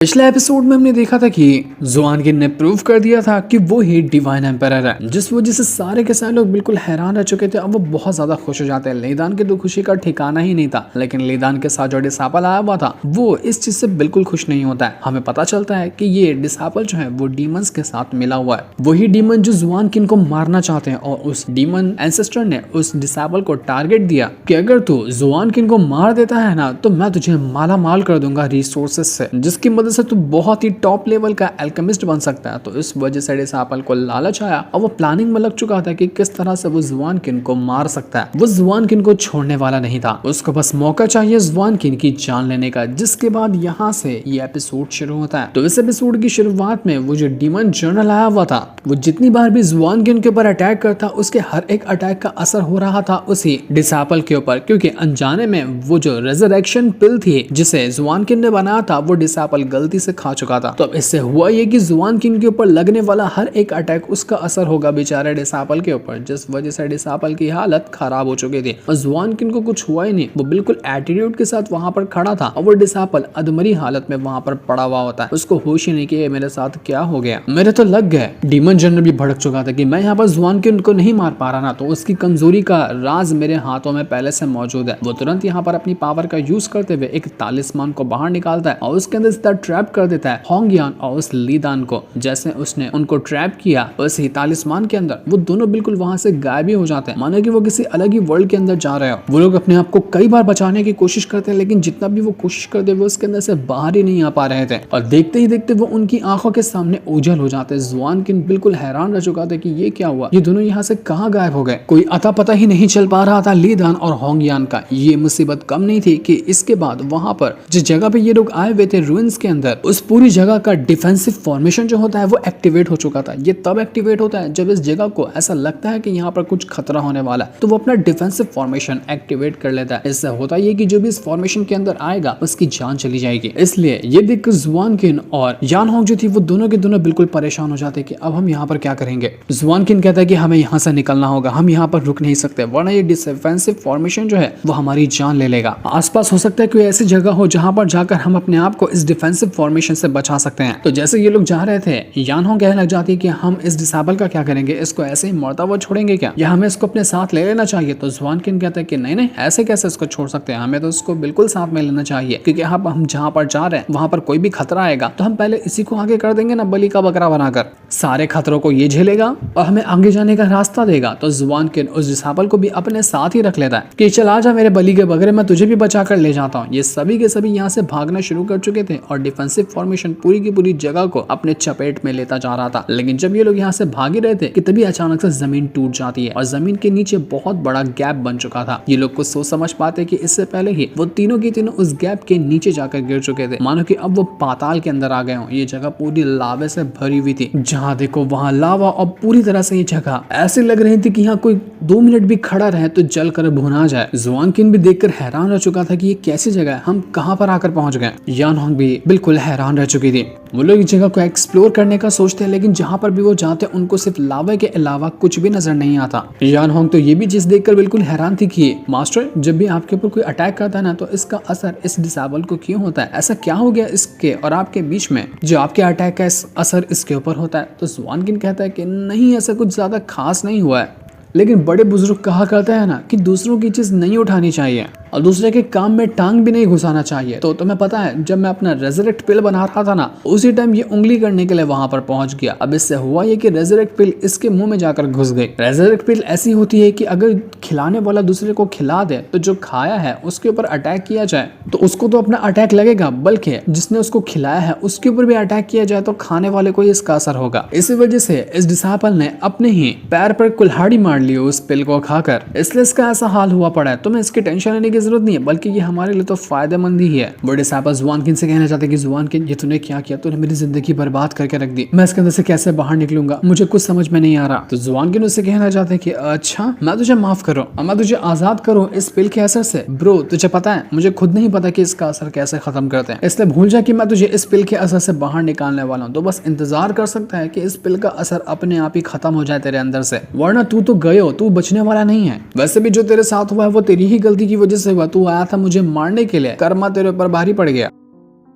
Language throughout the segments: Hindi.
पिछले एपिसोड में हमने देखा था कि जुआनकिन ने प्रूव कर दिया था कि वो ही डिवाइन एम्पायर है, जिस वजह से सारे के सारे लोग बिल्कुल हैरान रह चुके थे। अब वो बहुत ज्यादा खुश हो जाते हैं। लेदान की तो खुशी का ठिकाना ही नहीं था, लेकिन लेदान के साथ जो डिसापल आया हुआ था वो इस चीज से बिल्कुल खुश नहीं होता है। हमें पता चलता है कि ये डिसापल जो है वो डीमंस के साथ मिला हुआ है, वही डीमन जो जुआनकिन को मारना चाहते हैं। और उस डीमन एंसेस्टर ने उस डिसापल को टारगेट दिया कि अगर तू जुआनकिन को मार देता है ना तो मैं तुझे माला माल कर दूंगा रिसोर्सेस से, जिसकी मदद से तू बहुत ही टॉप लेवल का एल्केमिस्ट बन सकता है। तो इस वजह से डिसापल को लालच आया और वो प्लानिंग में लग चुका था कि किस तरह से वो जुआनकिन को मार सकता है। वो जुआनकिन को छोड़ने वाला नहीं था, उसको बस मौका चाहिए जुआनकिन की जान लेने का। जिसके बाद यहाँ से ये एपिसोड शुरू होता है। तो इस एपिसोड की शुरुआत में वो जो डीमन जर्नल आया हुआ था, वो जितनी बार भी जुआनकिन के ऊपर अटैक करता उसके हर एक अटैक का असर हो रहा था उसी डिसापल के ऊपर, क्योंकि अनजाने में वो जो रेजरेक्शन पिल थी जिसे जुआनकिन ने बनाया था वो डिसापल गलती से खा चुका था। तो अब इससे हुआ ये कि जुआनकिन के ऊपर लगने वाला हर एक अटैक उसका असर होगा बेचारे डिसापल के ऊपर, जिस वजह से डिसापल की हालत खराब हो चुकी थी। और जुआनकिन को कुछ हुआ ही नहीं, वो बिल्कुल एटीट्यूड के साथ वहां पर खड़ा था और वो डिसापल अधमरी हालत में वहां पर पड़ा हुआ होता है। उसको होश ही नहीं कि मेरे साथ क्या हो गया, मेरे तो लग गए। डीमन जनरल भी भड़क चुका था कि मैं यहाँ पर जुआनकिन को नहीं मार पा रहा ना, तो उसकी कमजोरी का राज मेरे हाथों में पहले से मौजूद है। वो तुरंत यहाँ पर अपनी पावर का यूज करते हुए एक तालिस्मान को बाहर निकालता है और उसके अंदर सीधा ट्रैप कर देता है होंगयान और उस लीदान को। जैसे उसने उनको ट्रैप किया उस ही तालिस्मान के अंदर वो दोनों बिल्कुल वहां से गायब ही हो जाते हैं, मानो कि वो किसी अलग ही वर्ल्ड के अंदर जा रहे हो। वो लोग अपने आप को कई बार बचाने की कोशिश करते हैं, लेकिन जितना भी वो कोशिश करते वो उसके अंदर से बाहर ही नहीं आ पा रहे थे। और देखते ही देखते वो उनकी आंखों के सामने ओझल हो जाते। जुआनकिन बिल्कुल हैरान रह चुका था कि ये क्या हुआ, ये दोनों यहाँ से कहाँ गायब हो गए। कोई अता पता ही नहीं चल पा रहा था लीदान और होंगयान का। ये मुसीबत कम नहीं थी कि इसके बाद वहां पर जिस जगह पे ये लोग आए हुए थे रूइंस के अंदर, उस पूरी जगह का डिफेंसिव फॉर्मेशन जो होता है वो एक्टिवेट हो चुका था। ये तब एक्टिवेट होता है जब इस जगह को ऐसा लगता है कि यहाँ पर कुछ खतरा होने वाला है, तो वो अपना डिफेंसिव फॉर्मेशन एक्टिवेट कर लेता है। इससे होता ये कि जो भी इस फॉर्मेशन के अंदर आएगा उसकी जान चली जाएगी। इसलिए ये देखकर जुआनकिन और यान होंग जो थी वो दोनों के दोनों बिल्कुल परेशान हो जाते कि अब हम यहाँ पर क्या करेंगे। जुआनकिन कहता है कि हमें यहाँ से निकलना होगा, हम यहाँ पर रुक नहीं सकते, वरना ये डिफेंसिव फॉर्मेशन जो है वो हमारी जान ले लेगा। आसपास हो सकता है कोई ऐसी जगह हो जहां पर जाकर हम अपने आप को इस डिफेंसिव फॉर्मेशन से बचा सकते हैं। तो जैसे ये लोग जा रहे थे, यान होंग कहने लग जाती है कि हम इस डिसाबल का क्या करेंगे, इसको ऐसे ही मरता हुआ छोड़ेंगे क्या, या हमें इसको अपने साथ ले लेना चाहिए। तो जुआनकिन कहता है कि नहीं नहीं, ऐसे कैसे इसको छोड़ सकते हैं, हमें तो इसको बिल्कुल साथ में लेना चाहिए, क्योंकि हम जहाँ पर जा रहे हैं वहां पर कोई भी खतरा आएगा तो हम पहले इसी को आगे कर देंगे ना, बलि का बकरा बनाकर। सारे खतरों को ये झेलेगा और हमें आगे जाने का रास्ता देगा। तो जुआनकिन उस डिसाबल को भी अपने साथ ही रख लेता है कि चल आजा मेरे बलि के बकरे, मैं तुझे भी बचा कर ले जाता हूँ। ये सभी के सभी यहाँ से भागना शुरू कर चुके थे और डिफेंसिव फॉर्मेशन पूरी की पूरी जगह को अपने चपेट में लेता जा रहा था। लेकिन जब ये लोग यहाँ से भाग ही रहे थे कि तभी अचानक से जमीन टूट जाती है और जमीन के नीचे बहुत बड़ा गैप बन चुका था। ये लोग कुछ सोच समझ पाते कि इससे पहले ही वो तीनों की तीनों उस गैप के नीचे जाकर गिर चुके थे, मानो कि अब वो पाताल के अंदर आ गए हों। ये जगह पूरी लावे से भरी हुई थी, जहाँ देखो वहाँ लावा और पूरी तरह से ये जगह ऐसी लग रही थी कि यहाँ कोई 2 मिनट भी खड़ा रहे तो जल कर भुना जाए। जुआनकिन भी देखकर हैरान रह चुका था कि ये कैसी जगह है, हम कहाँ पर आकर पहुंच गए। यान होंग भी बिल्कुल हैरान रह चुकी थी। वो लोग इस जगह को एक्सप्लोर करने का सोचते हैं, लेकिन जहाँ पर भी वो जाते हैं उनको सिर्फ लावा के अलावा कुछ भी नजर नहीं आता। यान होंग तो ये भी चीज देखकर बिल्कुल हैरान थी कि मास्टर, जब भी आपके ऊपर कोई अटैक करता है ना तो इसका असर इस डिसाबल को क्यों होता है, ऐसा क्या हो गया इसके और आपके बीच में जो आपके अटैक का असर इसके ऊपर होता है। तो जुआनकिन कहता है कि नहीं, ऐसा कुछ ज्यादा खास नहीं हुआ है, लेकिन बड़े बुजुर्ग कहा करते हैं ना कि दूसरों की चीज नहीं उठानी चाहिए और दूसरे के काम में टांग भी नहीं घुसाना चाहिए। तो तुम्हें पता है, जब मैं अपना रेजरेक्ट पिल बना रहा था ना, उसी टाइम ये उंगली करने के लिए वहां पर पहुंच गया। अब इससे हुआ ये कि रेजरेक्ट पिल इसके मुंह में जाकर घुस गई। रेजरेक्ट पिल ऐसी होती है कि अगर खिलाने वाला दूसरे को खिला दे तो जो खाया है उसके ऊपर अटैक किया जाए तो उसको तो अपना अटैक लगेगा, बल्कि जिसने उसको खिलाया है उसके ऊपर भी अटैक किया जाए तो खाने वाले को इसका असर होगा। इसी वजह से इस डिसापल ने अपने ही पैर पर कुल्हाड़ी मार ली उस पिल को खाकर, इसलिए इसका ऐसा हाल हुआ पड़ा है। तुम्हें इसकी टेंशन लेने की जरूरत नहीं है, बल्कि ये हमारे लिए तो फायदेमंद ही है। बड़े डिसापल जुआनकिन से कहना चाहते कि जुआनकिन, ये तूने क्या किया, तूने मेरी जिंदगी बर्बाद करके रख दी, मैं इसके अंदर से कैसे बाहर निकलूंगा, मुझे कुछ समझ में नहीं आ रहा। तो जुआनकिन उससे कहना चाहते कि अच्छा, मैं तुझे माफ करूं और मैं तुझे आजाद करूं इस पिल के असर से। ब्रो, तुझे पता है मुझे खुद नहीं पता कि इसका असर कैसे खत्म करते हैं, इसलिए भूल जा कि मैं तुझे इस पिल के असर से बाहर निकालने वाला हूँ। तो बस इंतजार कर सकता है कि इस पिल का असर अपने आप ही खत्म हो जाए तेरे अंदर से, वरना तू तो गयो, तू बचने वाला नहीं है। वैसे भी जो तेरे साथ हुआ है वो तेरी ही गलती की वजह से हुआ, तू आया था मुझे मारने के लिए, कर्मा तेरे ऊपर भारी पड़ गया।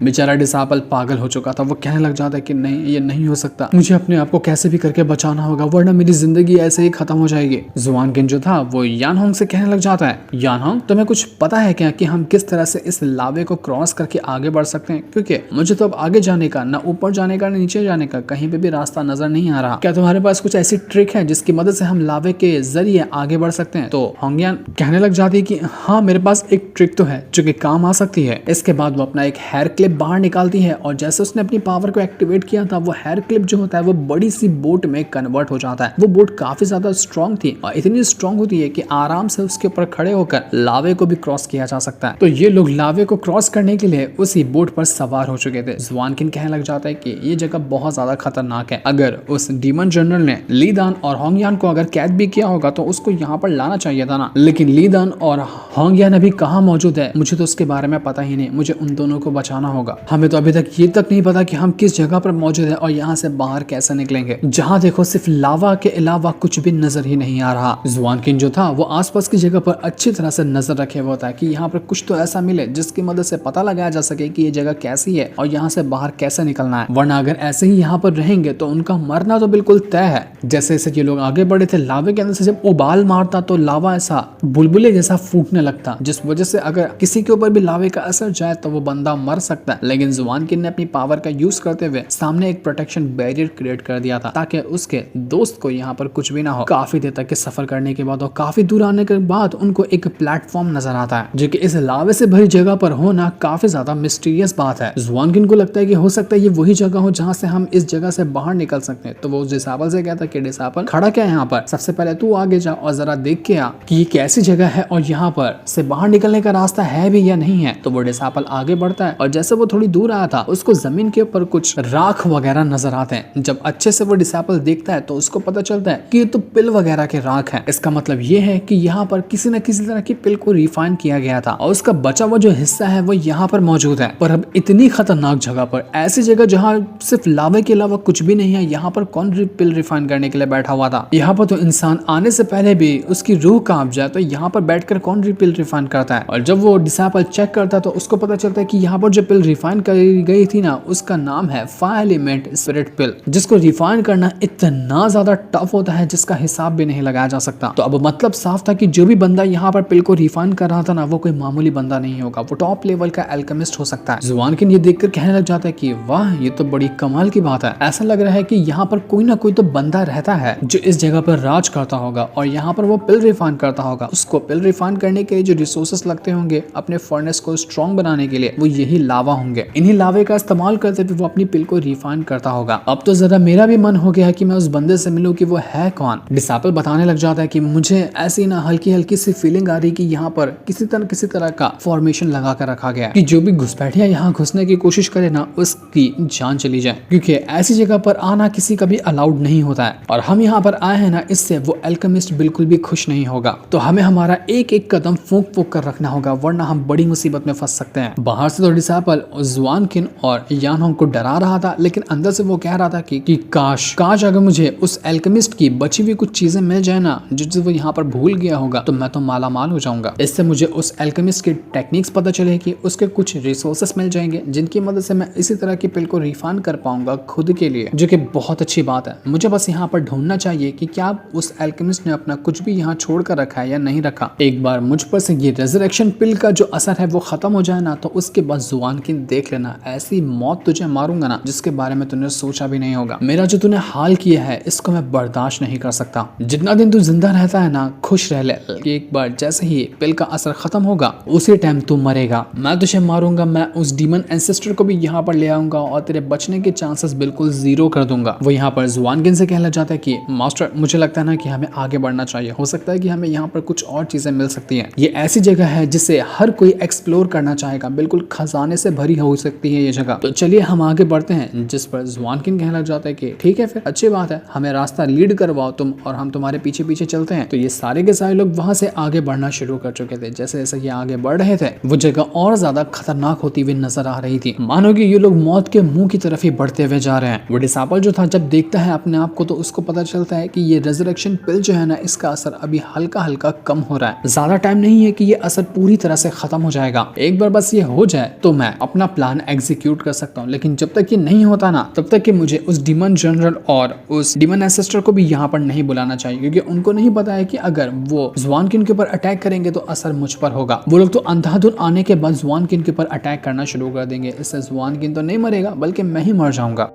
बेचारा डिसापल पागल हो चुका था। वो कहने लग जाता है कि नहीं, ये नहीं हो सकता, मुझे अपने आप को कैसे भी करके बचाना होगा वरना मेरी जिंदगी ऐसे ही खत्म हो जाएगी। जुआनकिन जो था वो यानहोंग से कहने लग जाता है, यानहोंग तुम्हें कुछ पता है क्या कि हम किस तरह से इस लावे को क्रॉस करके आगे बढ़ सकते हैं? क्योंकि मुझे तो अब आगे जाने का, ना ऊपर जाने का, ना नीचे जाने का कहीं पे भी रास्ता नजर नहीं आ रहा। क्या तुम्हारे पास कुछ ऐसी ट्रिक है जिसकी मदद से हम लावे के जरिए आगे बढ़ सकते हैं? तो होंगयान कहने लग जाती है कि हाँ, मेरे पास एक ट्रिक तो है जो कि काम आ सकती है। इसके बाद वो अपना एक हेयर क्लिप बाहर निकालती है और जैसे उसने अपनी पावर को एक्टिवेट किया था, वो हेयर क्लिप जो होता है वो बड़ी सी बोट में कन्वर्ट हो जाता है। वो बोट काफी ज्यादा स्ट्रॉन्ग थी और इतनी स्ट्रॉन्ग होती है कि आराम से उसके ऊपर खड़े होकर लावे को भी क्रॉस किया जा सकता है। तो ये लोग लावे को क्रॉस करने के लिए उसी बोट पर सवार हो चुके थे। जुआनकिन कहने लग जाता है कि ये जगह बहुत ज्यादा खतरनाक है। अगर उस डीमन जनरल ने लीदान और होंगयान को अगर कैद भी किया होगा तो उसको यहाँ पर लाना चाहिए था ना, लेकिन लीदान और होंगयान अभी कहाँ मौजूद है मुझे तो उसके बारे में पता ही नहीं। मुझे उन दोनों को बचाना होगा। हमें तो अभी तक ये तक नहीं पता कि हम किस जगह पर मौजूद है और यहाँ से बाहर कैसे निकलेंगे। जहाँ देखो सिर्फ लावा के अलावा कुछ भी नजर ही नहीं आ रहा। जुआनकिन जो था वो आसपास की जगह पर अच्छी तरह से नजर रखे हुआ था कि यहाँ पर कुछ तो ऐसा मिले जिसकी मदद से पता लगाया जा सके कि ये जगह कैसी है और यहाँ से बाहर कैसे निकलना है, वरना अगर ऐसे ही यहाँ पर रहेंगे तो उनका मरना तो बिल्कुल तय है। जैसे जैसे ये लोग आगे बढ़े थे, लावे के अंदर से जब उबाल मारता तो लावा ऐसा बुलबुले जैसा फूटने लगता, जिस वजह से अगर किसी के ऊपर भी लावे का असर जाए तो वो बंदा मर सकता है। लेकिन जुआनकिन ने अपनी पावर का यूज करते हुए सामने एक प्रोटेक्शन बैरियर क्रिएट कर दिया था ताकि उसके दोस्त को यहाँ पर कुछ भी ना हो। काफी देर तक के सफर करने के बाद और काफी दूर आने के बाद उनको एक प्लेटफॉर्म नजर आता है जो कि इस लावे से भरी जगह पर होना काफी ज्यादा मिस्टीरियस बात है। जुआनकिन को लगता है कि हो सकता है ये वही जगह हो जहाँ से हम इस जगह से बाहर निकल सकते हैं। तो वो डिसापल से कहता है कि डिसापल खड़ा क्या है यहाँ पर, सबसे पहले तू आगे जा और जरा देख के आ कि ये कैसी जगह है और यहाँ पर से बाहर निकलने का रास्ता है भी या नहीं है। तो वो डिसापल आगे बढ़ता है और जैसे वो थोड़ी दूर आया था उसको जमीन के ऊपर कुछ राख वगैरह नजर आते हैं। जब अच्छे से वो डिसापल देखता है तो उसको पता चलता है कि ये तो पिल वगैरह के राख है। इसका मतलब ये है कि यहाँ पर किसी न किसी तरह की पिल को रिफाइन किया गया था और उसका बचा हुआ जो हिस्सा है वो यहाँ पर मौजूद है। पर अब इतनी खतरनाक जगह पर, ऐसी जगह जहाँ सिर्फ लावे के अलावा कुछ भी नहीं है, यहाँ पर कौन पिल रिफाइन करने के लिए बैठा हुआ था? यहाँ पर तो इंसान आने से पहले भी उसकी रूह कांप जाए तो यहाँ पर बैठकर कौन पिल रिफाइन करता है? और जब वो डिसापल चेक करता है तो उसको पता चलता है कि यहाँ पर जो पिल रिफाइन करी गई थी ना, उसका नाम है फायर एलिमेंट स्पिरिट पिल, जिसको रिफाइन करना इतना ज्यादा टफ होता है जिसका हिसाब भी नहीं लगाया जा सकता। तो अब मतलब साफ था कि जो भी बंदा यहाँ पर पिल को रिफाइन कर रहा था ना, वो कोई मामूली बंदा नहीं होगा, वो टॉप लेवल का एल्केमिस्ट हो सकता है। जुआनकिन ये देखकर कहने लग जाता है कि वाह, ये तो बड़ी कमाल की बात है। ऐसा लग रहा है कि यहाँ पर कोई ना कोई तो बंदा रहता है जो इस जगह पर राज करता होगा और यहाँ पर वो पिल रिफाइन करता होगा। उसको पिल रिफाइन करने के लिए जो रिसोर्सेस लगते होंगे अपने फर्नेस को स्ट्रॉन्ग बनाने के लिए, वो यही लावा होंगे। इन्हीं लावे का इस्तेमाल करते हुए वो अपनी पिल को रिफाइन करता होगा। अब तो जरा मेरा भी मन हो गया है कि मैं उस बंदे से मिलूं कि वो है कौन। डिसापल बताने लग जाता है कि मुझे ऐसी ना हल्की हल्की सी फीलिंग आ रही कि यहाँ पर किसी तरह का फॉर्मेशन लगा कर रखा गया है कि जो भी घुसपैठिया यहाँ घुसने की कोशिश करे ना, उसकी जान चली जाए, क्योंकि ऐसी जगह पर आना किसी का भी अलाउड नहीं होता है। और हम यहाँ पर आए हैं ना, इससे वो एल्केमिस्ट बिल्कुल भी खुश नहीं होगा। तो हमें हमारा एक एक कदम फूंक फूंक कर रखना होगा, वरना हम बड़ी मुसीबत में फंस सकते हैं। बाहर से तो डिसापल जुआनकिन और यानहोंग को डरा रहा था, लेकिन अंदर से वो कह रहा था कि काश अगर मुझे उस एल्केमिस्ट की बची हुई कुछ चीजें मिल जाए ना, जो वो यहाँ पर भूल गया होगा, तो मैं तो माला माल हो जाऊंगा। इससे मुझे उस एल्केमिस्ट की टेक्निक्स पता चलेगी, उसके कुछ रिसोर्सेस मिल जाएंगे जिनकी मदद से मैं इसी तरह की पिल को रिफाइन कर पाऊंगा खुद के लिए, जो कि बहुत अच्छी बात है। मुझे बस यहाँ पर ढूंढना चाहिए कि क्या उस एल्केमिस्ट ने अपना कुछ भी यहाँ छोड़ कर रखा है या नहीं रखा। एक बार मुझ पर से ये रेजरेक्शन पिल का जो असर है वो खत्म हो जाए ना, तो उसके बाद जुआनकिन देख लेना, ऐसी मौत तुझे मारूंगा ना जिसके बारे में तूने सोचा भी नहीं होगा। मेरा जो तूने हाल किया है इसको मैं बर्दाश्त नहीं कर सकता। जितना दिन तू जिंदा रहता है ना, खुश रह ले। एक बार जैसे ही पिल का असर खत्म होगा उसी टाइम तू मरेगा। मैं तुझे मारूंगा, मैं उस डीमन एंसेस्टर को भी यहाँ पर ले आऊंगा और तेरे बचने के चांसेस बिल्कुल जीरो कर दूंगा। वो यहाँ पर जुआनकिन से कहना चाहता है कि मास्टर, मुझे लगता है ना कि हमें आगे बढ़ना चाहिए। हो सकता है कि हमें यहाँ पर कुछ और चीजें मिल सकती हैं। ये ऐसी जगह है जिसे हर कोई एक्सप्लोर करना चाहेगा, बिल्कुल खजाने से भरी हो सकती है ये जगह। तो चलिए हम आगे बढ़ते हैं। जिस पर जुआनकिन कहने लग जाता है कि ठीक है, फिर अच्छी बात है, हमें रास्ता लीड करवाओ तुम और हम तुम्हारे पीछे पीछे चलते हैं। तो ये सारे के सारे लोग वहां से आगे बढ़ना शुरू कर चुके थे। जैसे जैसे ये आगे बढ़ रहे थे, वो जगह और ज्यादा खतरनाक होती हुई नजर आ रही थी, मानो कि ये लोग मौत के मुंह की तरफ ही बढ़ते हुए जा रहे हैं। वो डिसापल जो था जब देखता है अपने आप को, तो उसको पता चलता है कि ये रेजरेक्शन पिल जो है ना, इसका असर अभी हल्का हल्का कम हो रहा है। ज्यादा टाइम नहीं है कि ये असर पूरी तरह से खत्म हो जाएगा। एक बार बस ये हो जाए तो मैं अपना प्लान एग्जीक्यूट कर सकता हूँ, लेकिन जब तक ये नहीं होता ना तब तक कि मुझे उस डीमन जनरल और उस डीमन एसेस्टर को भी यहाँ पर नहीं बुलाना चाहिए, क्योंकि उनको नहीं पता है कि अगर वो जुआन किन के ऊपर अटैक करेंगे तो असर मुझ पर होगा। वो लोग तो अंधाधुन आने के बाद जुआन किन के ऊपर अटैक करना शुरू कर देंगे। इससे जुआन किन तो नहीं मरेगा बल्कि मैं ही मर जाऊंगा।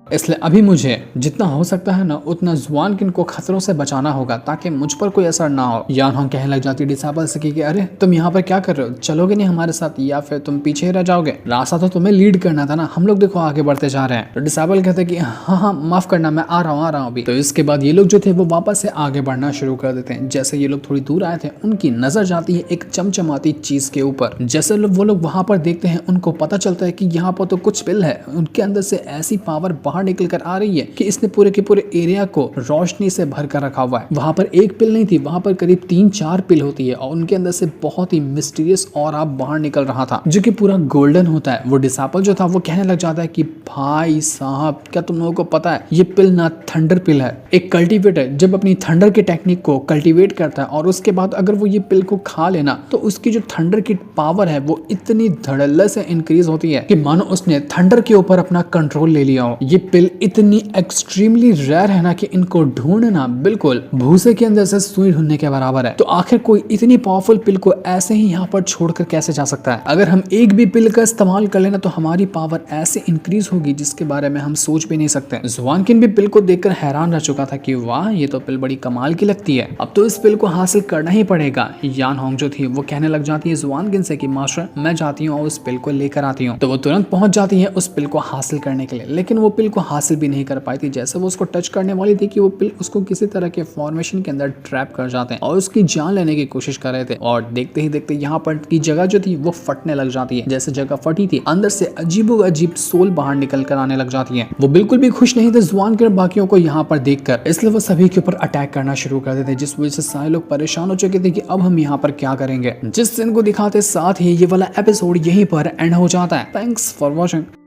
इसलिए अभी मुझे जितना हो सकता है ना उतना जुआन किन को खतरों से बचाना होगा ताकि मुझ पर कोई असर ना हो। यान होंग कहने लग जाती डिसाइपल से कि अरे तुम यहाँ पर क्या कर रहे हो, चलोगे नहीं हमारे साथ या फिर तुम पीछे ही रह जाओगे? रास्ता तो तुम्हें लीड करना था ना, हम लोग देखो आगे बढ़ते जा रहे हैं। तो डिसाइपल कहते हैं कि हाँ हाँ माफ करना, मैं आ रहा हूँ अभी। तो इसके बाद ये लोग जो थे वो वापस से आगे बढ़ना शुरू कर देते हैं। जैसे ये लोग थोड़ी दूर आए थे उनकी नजर जाती है एक चमचमाती चीज के ऊपर। जैसे वो लोग वहां पर देखते हैं उनको पता चलता है कि यहाँ पर तो कुछ पिल है, उनके अंदर से ऐसी पावर बाहर निकल कर आ रही है कि इसने पूरे के पूरे एरिया को रोशनी से भर कर रखा हुआ है। वहां पर एक पिल नहीं थी, वहां पर करीब 3-4 पिल होती है और उनके अंदर से बहुत ही मिस्टीरियस ऑरा बाहर निकल रहा था जो कि पूरा गोल्डन होता है। वो डिसाइपल जो था वो कहने लग जाता है कि भाई साहब क्या तुम लोगों को पता है ये पिल ना थंडर पिल है। एक कल्टीवेटर जब अपनी थंडर की टेक्निक को कल्टीवेट करता है और उसके बाद अगर वो ये पिल को खा लेना तो उसकी जो थंडर की पावर है वो इतनी धड़ल्ले से इंक्रीज होती है कि मानो उसने थंडर के ऊपर अपना कंट्रोल ले लिया हो। ये पिल इतनी एक्सट्रीमली रेयर है ना कि इनको ढूंढना बिल्कुल भूसे के अंदर से सुई ढूंढने के बराबर है। तो आखिर कोई इतनी पावरफुल पिल को ऐसे ही यहाँ पर छोड़कर कैसे जा सकता है? अगर हम एक भी पिल का इस्तेमाल कर लेना तो हमारी पावर ऐसे इंक्रीज होगी जिसके बारे में हम सोच भी नहीं सकते। जुआन किन भी पिल को देखकर हैरान रह चुका था कि वाह ये तो पिल बड़ी कमाल की लगती है, अब तो इस पिल को हासिल करना ही पड़ेगा। यान होंग जो थी वो कहने लग जाती है जुआन किन से कि मास्टर मैं जाती हूँ और उस पिल को लेकर आती हूँ। तो वो तुरंत पहुंच जाती है उस पिल को हासिल करने के लिए, लेकिन वो पिल को हासिल भी नहीं कर पाई थी। जैसे वो उसको टच करने वाली थी कि वो पिल उसको किसी तरह के फॉर्मेशन के अंदर ट्रैप कर जाते हैं और उसकी जान लेने की कोशिश कर रहे थे। और देखते ही देखते यहाँ पर की जगह जो थी वो फटने लग जाती है। जैसे जगह फटी थी अंदर से अजीबो अजीब सोल बाहर निकल कर आने लग जाती है। वो बिल्कुल भी खुश नहीं थे जुआन के बाकियों को यहाँ पर देखकर, इसलिए वो सभी के ऊपर अटैक करना शुरू कर देते, जिस वजह से सारे लोग परेशान हो चुके थे कि अब हम यहाँ पर क्या करेंगे। जिस सीन को दिखाते साथ ही ये वाला एपिसोड यहीं पर एंड हो जाता है। Thanks for watching.